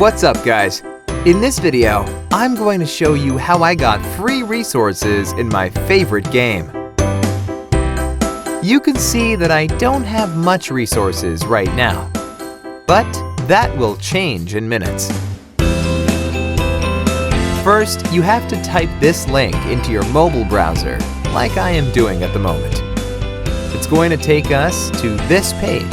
What's up, guys? In this video, I'm going to show you how I got free resources in my favorite game. You can see that I don't have much resources right now, but that will change in minutes. First, you have to type this link into your mobile browser, like I am doing at the moment. It's going to take us to this page.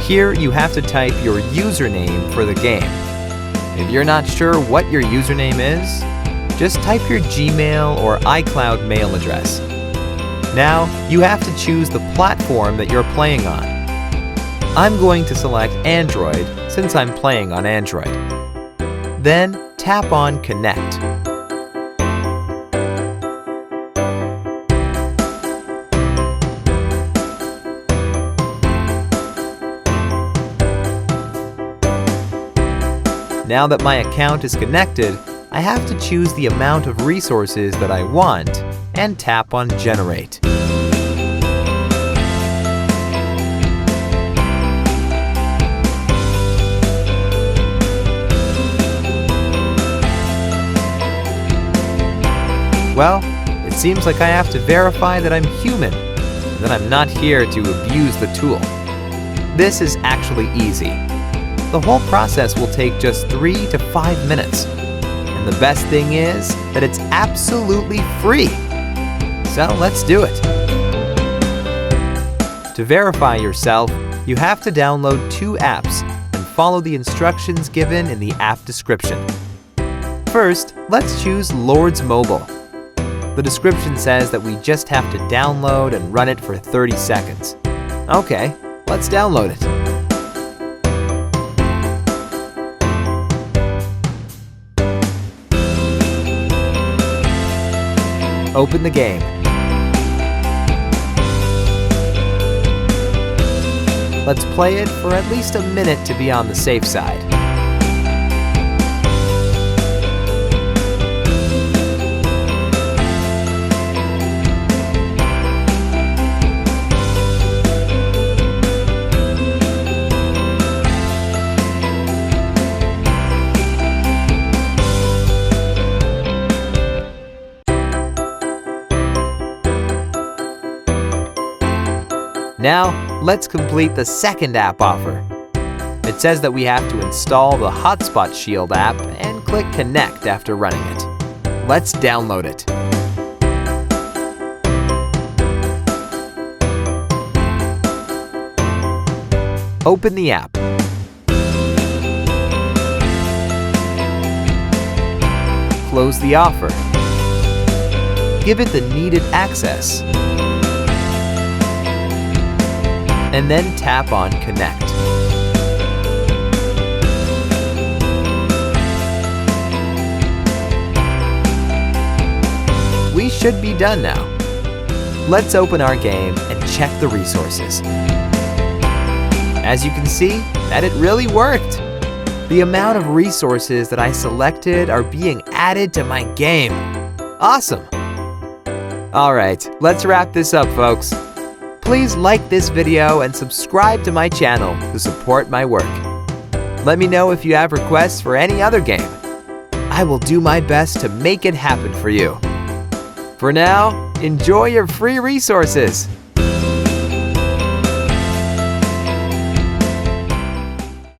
Here, you have to type your username for the game. If you're not sure what your username is, just type your Gmail or iCloud mail address. Now, you have to choose the platform that you're playing on. I'm going to select Android since I'm playing on Android. Then, tap on Connect. Now that my account is connected, I have to choose the amount of resources that I want and tap on Generate. Well, it seems like I have to verify that I'm human and that I'm not here to abuse the tool. This is actually easy. The whole process will take just 3 to 5 minutes. And the best thing is that it's absolutely free. So let's do it. To verify yourself, you have to download 2 apps and follow the instructions given in the app description. First, let's choose Lords Mobile. The description says that we just have to download and run it for 30 seconds. Okay, let's download it. Open the game. Let's play it for at least a minute to be on the safe side. Now, let's complete the second app offer. It says that we have to install the Hotspot Shield app and click Connect after running it. Let's download it. Open the app. Close the offer. Give it the needed access. And then tap on Connect. We should be done now. Let's open our game and check the resources. As you can see, that it really worked. The amount of resources that I selected are being added to my game. Awesome! Alright, let's wrap this up, folks. Please like this video and subscribe to my channel to support my work. Let me know if you have requests for any other game. I will do my best to make it happen for you. For now, enjoy your free resources.